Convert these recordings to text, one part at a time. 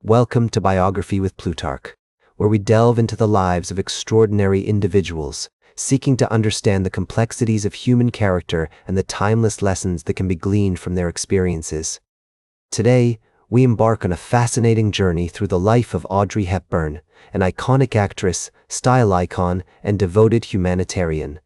Welcome to Biography with Plutarch, where we delve into the lives of extraordinary individuals, seeking to understand the complexities of human character and the timeless lessons that can be gleaned from their experiences. Today, we embark on a fascinating journey through the life of Audrey Hepburn, an iconic actress, style icon, and devoted humanitarian.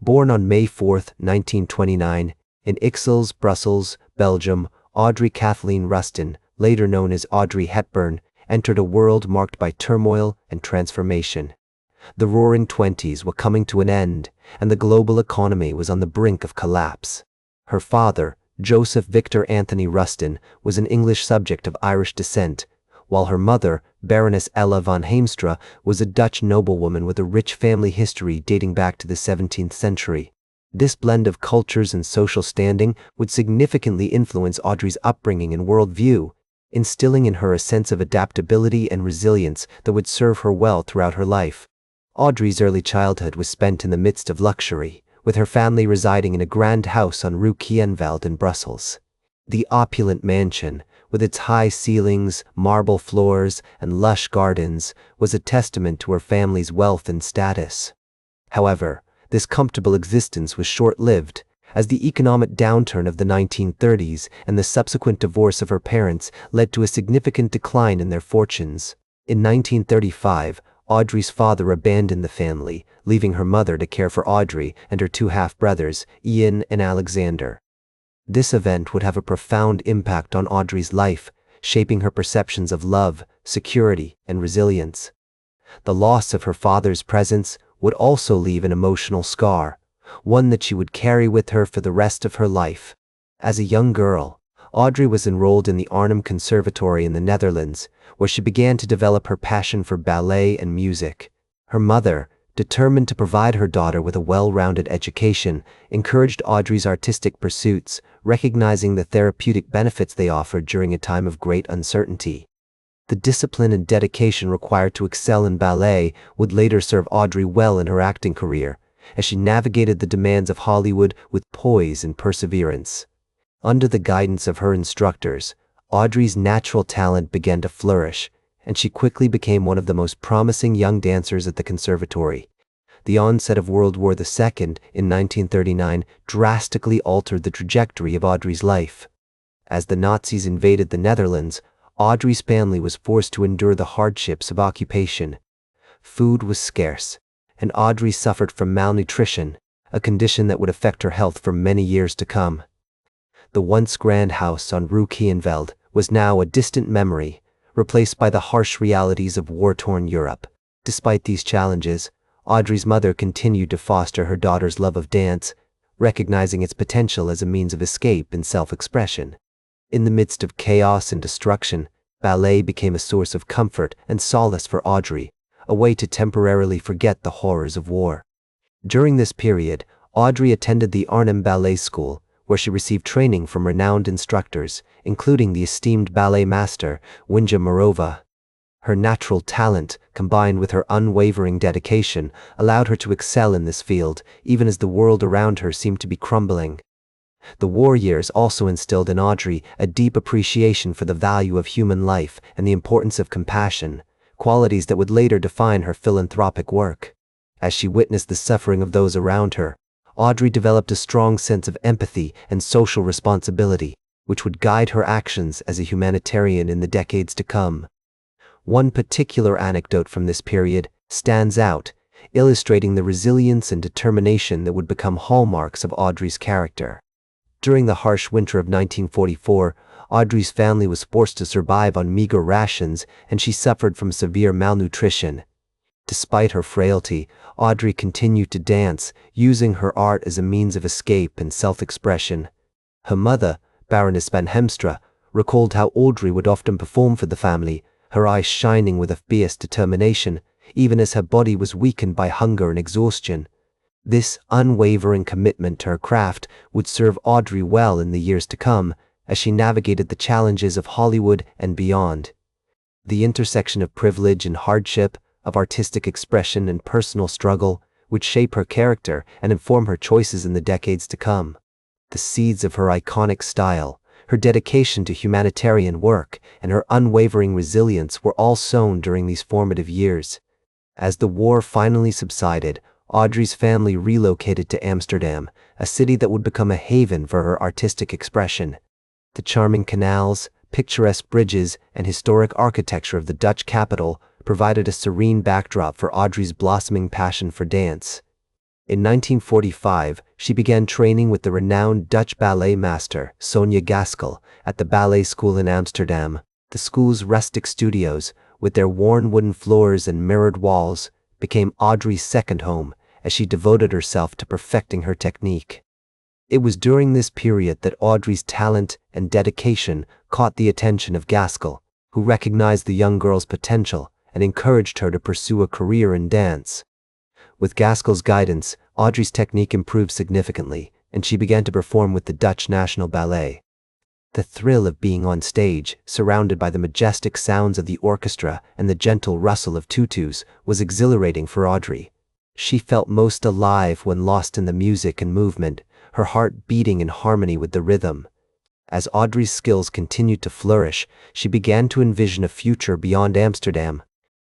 Born on May 4, 1929, in Ixelles, Brussels, Belgium, Audrey Kathleen Rustin, later known as Audrey Hepburn, entered a world marked by turmoil and transformation. The Roaring Twenties were coming to an end, and the global economy was on the brink of collapse. Her father, Joseph Victor Anthony Rustin, was an English subject of Irish descent, while her mother, Baroness Ella von Heemstra, was a Dutch noblewoman with a rich family history dating back to the 17th century. This blend of cultures and social standing would significantly influence Audrey's upbringing and worldview, instilling in her a sense of adaptability and resilience that would serve her well throughout her life. Audrey's early childhood was spent in the midst of luxury, with her family residing in a grand house on Rue Kienveld in Brussels. The opulent mansion, with its high ceilings, marble floors, and lush gardens, was a testament to her family's wealth and status. However, this comfortable existence was short-lived, as the economic downturn of the 1930s and the subsequent divorce of her parents led to a significant decline in their fortunes. In 1935, Audrey's father abandoned the family, leaving her mother to care for Audrey and her two half-brothers, Ian and Alexander. This event would have a profound impact on Audrey's life, shaping her perceptions of love, security, and resilience. The loss of her father's presence would also leave an emotional scar, one that she would carry with her for the rest of her life. As a young girl, Audrey was enrolled in the Arnhem Conservatory in the Netherlands, where she began to develop her passion for ballet and music. Her mother, determined to provide her daughter with a well-rounded education, encouraged Audrey's artistic pursuits, recognizing the therapeutic benefits they offered during a time of great uncertainty. The discipline and dedication required to excel in ballet would later serve Audrey well in her acting career, as she navigated the demands of Hollywood with poise and perseverance. Under the guidance of her instructors, Audrey's natural talent began to flourish, and she quickly became one of the most promising young dancers at the conservatory. The onset of World War II in 1939 drastically altered the trajectory of Audrey's life. As the Nazis invaded the Netherlands, Audrey's family was forced to endure the hardships of occupation. Food was scarce, and Audrey suffered from malnutrition, a condition that would affect her health for many years to come. The once grand house on Rue Kienveld was now a distant memory, replaced by the harsh realities of war-torn Europe. Despite these challenges, Audrey's mother continued to foster her daughter's love of dance, recognizing its potential as a means of escape and self-expression. In the midst of chaos and destruction, ballet became a source of comfort and solace for Audrey, a way to temporarily forget the horrors of war. During this period, Audrey attended the Arnhem Ballet School, where she received training from renowned instructors, including the esteemed ballet master, Winja Morova. Her natural talent, combined with her unwavering dedication, allowed her to excel in this field, even as the world around her seemed to be crumbling. The war years also instilled in Audrey a deep appreciation for the value of human life and the importance of compassion, qualities that would later define her philanthropic work. As she witnessed the suffering of those around her, Audrey developed a strong sense of empathy and social responsibility, which would guide her actions as a humanitarian in the decades to come. One particular anecdote from this period stands out, illustrating the resilience and determination that would become hallmarks of Audrey's character. During the harsh winter of 1944, Audrey's family was forced to survive on meager rations, and she suffered from severe malnutrition. Despite her frailty, Audrey continued to dance, using her art as a means of escape and self-expression. Her mother, Baroness von Heemstra, recalled how Audrey would often perform for the family, her eyes shining with a fierce determination, even as her body was weakened by hunger and exhaustion. This unwavering commitment to her craft would serve Audrey well in the years to come, as she navigated the challenges of Hollywood and beyond. The intersection of privilege and hardship, of artistic expression and personal struggle, would shape her character and inform her choices in the decades to come. The seeds of her iconic style, Her dedication to humanitarian work and her unwavering resilience were all sown during these formative years. As the war finally subsided, Audrey's family relocated to Amsterdam, a city that would become a haven for her artistic expression. The charming canals, picturesque bridges, and historic architecture of the Dutch capital provided a serene backdrop for Audrey's blossoming passion for dance. In 1945, she began training with the renowned Dutch ballet master, Sonja Gaskell, at the ballet school in Amsterdam. The school's rustic studios, with their worn wooden floors and mirrored walls, became Audrey's second home as she devoted herself to perfecting her technique. It was during this period that Audrey's talent and dedication caught the attention of Gaskell, who recognized the young girl's potential and encouraged her to pursue a career in dance. With Gaskell's guidance, Audrey's technique improved significantly, and she began to perform with the Dutch National Ballet. The thrill of being on stage, surrounded by the majestic sounds of the orchestra and the gentle rustle of tutus, was exhilarating for Audrey. She felt most alive when lost in the music and movement, her heart beating in harmony with the rhythm. As Audrey's skills continued to flourish, she began to envision a future beyond Amsterdam.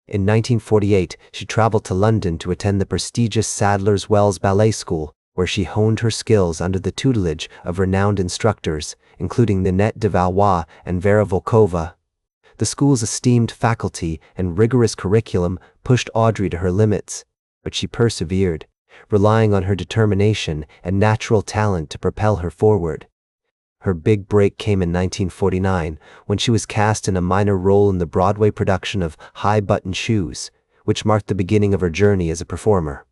In 1948, she traveled to London to attend the prestigious Sadler's Wells Ballet School, where she honed her skills under the tutelage of renowned instructors, including Ninette de Valois and Vera Volkova. The school's esteemed faculty and rigorous curriculum pushed Audrey to her limits, but she persevered, relying on her determination and natural talent to propel her forward. Her big break came in 1949 when she was cast in a minor role in the Broadway production of High Button Shoes, which marked the beginning of her journey as a performer.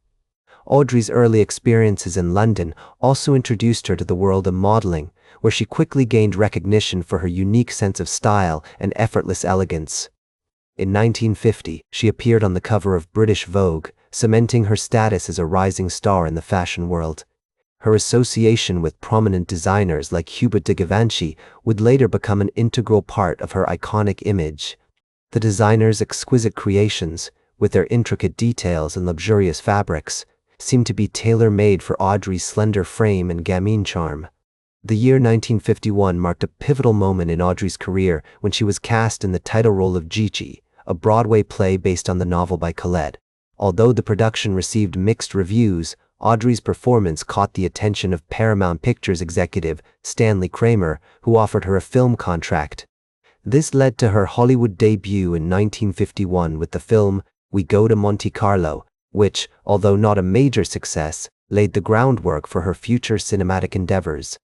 Audrey's early experiences in London also introduced her to the world of modeling, where she quickly gained recognition for her unique sense of style and effortless elegance. In 1950, she appeared on the cover of British Vogue, cementing her status as a rising star in the fashion world. Her association with prominent designers like Hubert de Givenchy would later become an integral part of her iconic image. The designer's exquisite creations, with their intricate details and luxurious fabrics, seemed to be tailor-made for Audrey's slender frame and gamine charm. The year 1951 marked a pivotal moment in Audrey's career when she was cast in the title role of Gigi, a Broadway play based on the novel by Colette. Although the production received mixed reviews, Audrey's performance caught the attention of Paramount Pictures executive Stanley Kramer, who offered her a film contract. This led to her Hollywood debut in 1951 with the film We Go to Monte Carlo, which, although not a major success, laid the groundwork for her future cinematic endeavors.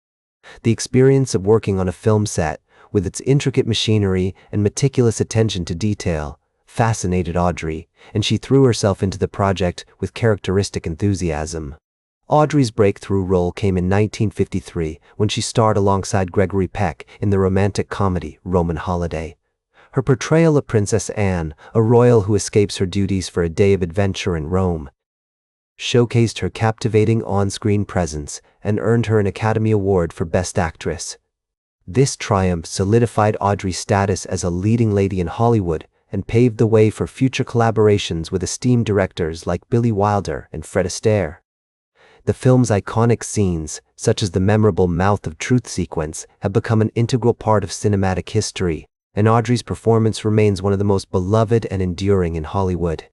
The experience of working on a film set, with its intricate machinery and meticulous attention to detail, fascinated Audrey, and she threw herself into the project with characteristic enthusiasm. Audrey's breakthrough role came in 1953 when she starred alongside Gregory Peck in the romantic comedy Roman Holiday. Her portrayal of Princess Anne, a royal who escapes her duties for a day of adventure in Rome, showcased her captivating on-screen presence and earned her an Academy Award for Best Actress. This triumph solidified Audrey's status as a leading lady in Hollywood and paved the way for future collaborations with esteemed directors like Billy Wilder and Fred Astaire. The film's iconic scenes, such as the memorable Mouth of Truth sequence, have become an integral part of cinematic history, and Audrey's performance remains one of the most beloved and enduring in Hollywood.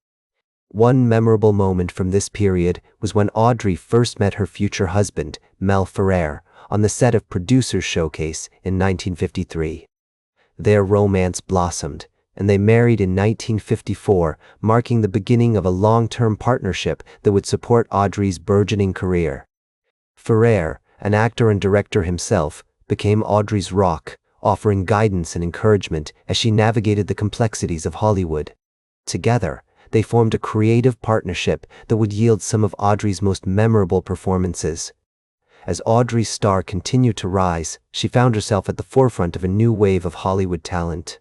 One memorable moment from this period was when Audrey first met her future husband, Mel Ferrer, on the set of Producer's Showcase in 1953. Their romance blossomed, and they married in 1954, marking the beginning of a long-term partnership that would support Audrey's burgeoning career. Ferrer, an actor and director himself, became Audrey's rock, offering guidance and encouragement as she navigated the complexities of Hollywood. Together, they formed a creative partnership that would yield some of Audrey's most memorable performances. As Audrey's star continued to rise, she found herself at the forefront of a new wave of Hollywood talent.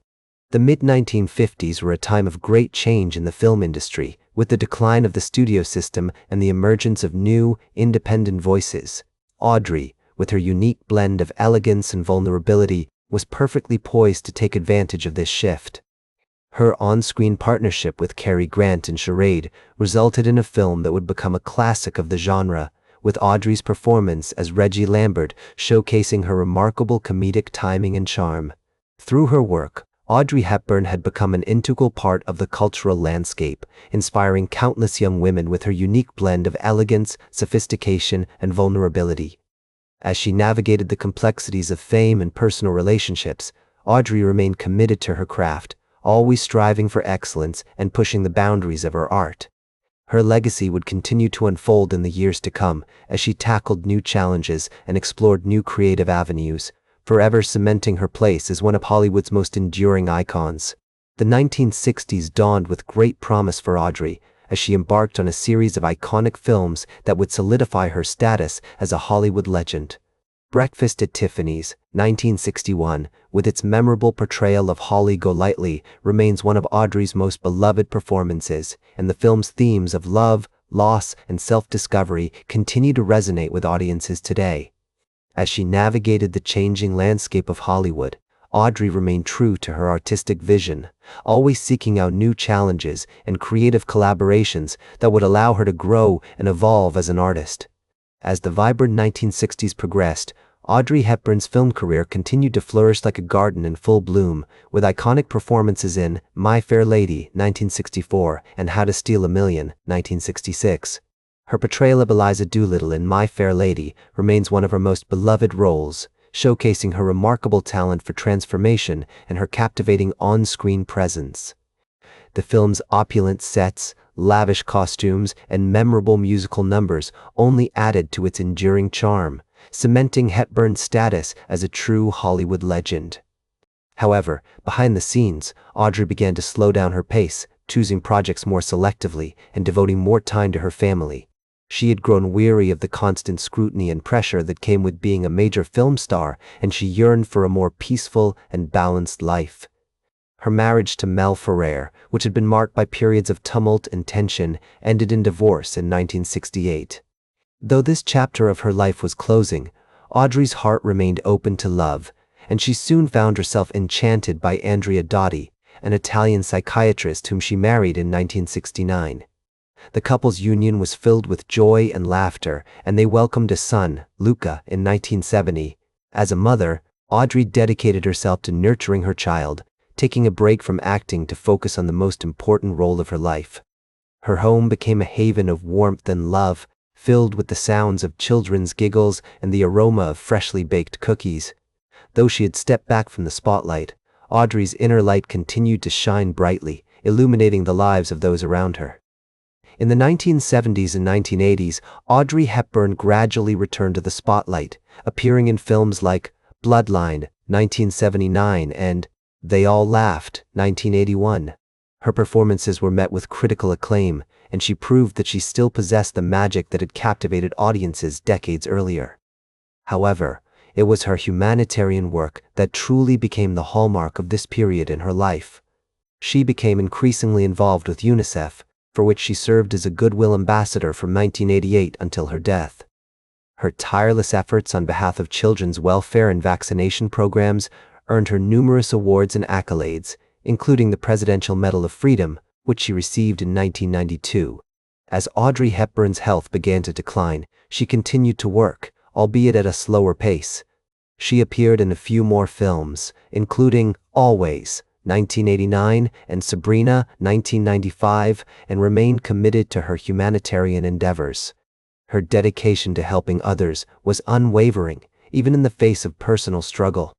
The mid-1950s were a time of great change in the film industry, with the decline of the studio system and the emergence of new, independent voices. Audrey, with her unique blend of elegance and vulnerability, was perfectly poised to take advantage of this shift. Her on-screen partnership with Cary Grant in Charade resulted in a film that would become a classic of the genre, with Audrey's performance as Reggie Lambert showcasing her remarkable comedic timing and charm. Through her work, Audrey Hepburn had become an integral part of the cultural landscape, inspiring countless young women with her unique blend of elegance, sophistication, and vulnerability. As she navigated the complexities of fame and personal relationships, Audrey remained committed to her craft, always striving for excellence and pushing the boundaries of her art. Her legacy would continue to unfold in the years to come as she tackled new challenges and explored new creative avenues, forever cementing her place as one of Hollywood's most enduring icons. The 1960s dawned with great promise for Audrey as she embarked on a series of iconic films that would solidify her status as a Hollywood legend. Breakfast at Tiffany's, 1961, with its memorable portrayal of Holly Golightly, remains one of Audrey's most beloved performances, and the film's themes of love, loss, and self-discovery continue to resonate with audiences today. As she navigated the changing landscape of Hollywood, Audrey remained true to her artistic vision, always seeking out new challenges and creative collaborations that would allow her to grow and evolve as an artist. As the vibrant 1960s progressed, Audrey Hepburn's film career continued to flourish like a garden in full bloom, with iconic performances in My Fair Lady, 1964, and How to Steal a Million, 1966. Her portrayal of Eliza Doolittle in My Fair Lady remains one of her most beloved roles, showcasing her remarkable talent for transformation and her captivating on-screen presence. The film's opulent sets, lavish costumes, and memorable musical numbers only added to its enduring charm, cementing Hepburn's status as a true Hollywood legend. However, behind the scenes, Audrey began to slow down her pace, choosing projects more selectively and devoting more time to her family. She had grown weary of the constant scrutiny and pressure that came with being a major film star, and she yearned for a more peaceful and balanced life. Her marriage to Mel Ferrer, which had been marked by periods of tumult and tension, ended in divorce in 1968. Though this chapter of her life was closing, Audrey's heart remained open to love, and she soon found herself enchanted by Andrea Dotti, an Italian psychiatrist whom she married in 1969. The couple's union was filled with joy and laughter, and they welcomed a son, Luca, in 1970. As a mother, Audrey dedicated herself to nurturing her child, taking a break from acting to focus on the most important role of her life. Her home became a haven of warmth and love, filled with the sounds of children's giggles and the aroma of freshly baked cookies. Though she had stepped back from the spotlight, Audrey's inner light continued to shine brightly, illuminating the lives of those around her. In the 1970s and 1980s, Audrey Hepburn gradually returned to the spotlight, appearing in films like Bloodline, 1979, and They All Laughed, 1981. Her performances were met with critical acclaim, and she proved that she still possessed the magic that had captivated audiences decades earlier. However, it was her humanitarian work that truly became the hallmark of this period in her life. She became increasingly involved with UNICEF, for which she served as a goodwill ambassador from 1988 until her death. Her tireless efforts on behalf of children's welfare and vaccination programs earned her numerous awards and accolades, including the Presidential Medal of Freedom, which she received in 1992. As Audrey Hepburn's health began to decline, she continued to work, albeit at a slower pace. She appeared in a few more films, including Always, 1989, and Sabrina, 1995, and remained committed to her humanitarian endeavors. Her dedication to helping others was unwavering, even in the face of personal struggle.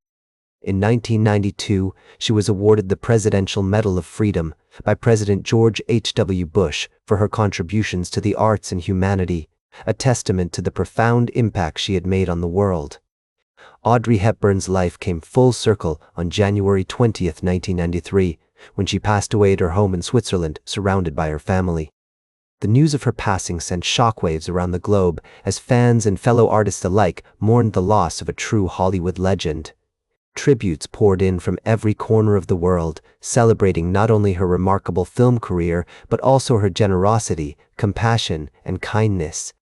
In 1992, she was awarded the Presidential Medal of Freedom by President George H.W. Bush for her contributions to the arts and humanity, a testament to the profound impact she had made on the world. Audrey Hepburn's life came full circle on January 20, 1993, when she passed away at her home in Switzerland, surrounded by her family. The news of her passing sent shockwaves around the globe as fans and fellow artists alike mourned the loss of a true Hollywood legend. Tributes poured in from every corner of the world, celebrating not only her remarkable film career, but also her generosity, compassion, and kindness.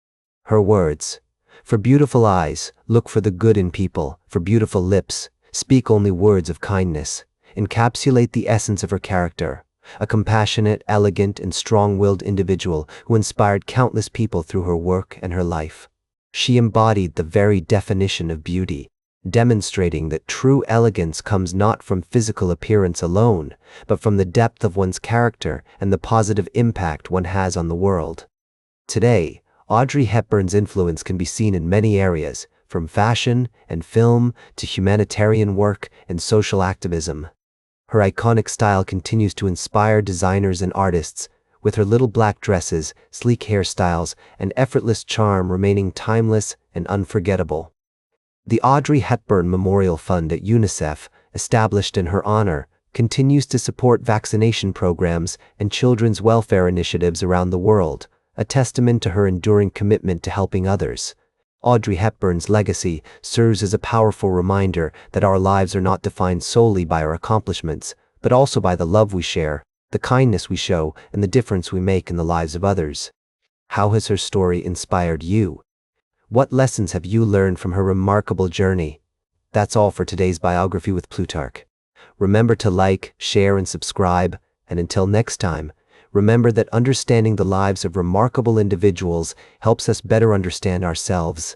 Her words, "For beautiful eyes, look for the good in people, for beautiful lips, speak only words of kindness," encapsulate the essence of her character, a compassionate, elegant, and strong-willed individual who inspired countless people through her work and her life. She embodied the very definition of beauty, demonstrating that true elegance comes not from physical appearance alone, but from the depth of one's character and the positive impact one has on the world. Today, Audrey Hepburn's influence can be seen in many areas, from fashion and film to humanitarian work and social activism. Her iconic style continues to inspire designers and artists, with her little black dresses, sleek hairstyles, and effortless charm remaining timeless and unforgettable. The Audrey Hepburn Memorial Fund at UNICEF, established in her honor, continues to support vaccination programs and children's welfare initiatives around the world, a testament to her enduring commitment to helping others. Audrey Hepburn's legacy serves as a powerful reminder that our lives are not defined solely by our accomplishments, but also by the love we share, the kindness we show, and the difference we make in the lives of others. How has her story inspired you? What lessons have you learned from her remarkable journey? That's all for today's Biography with Plutarch. Remember to like, share, and subscribe, and until next time, remember that understanding the lives of remarkable individuals helps us better understand ourselves.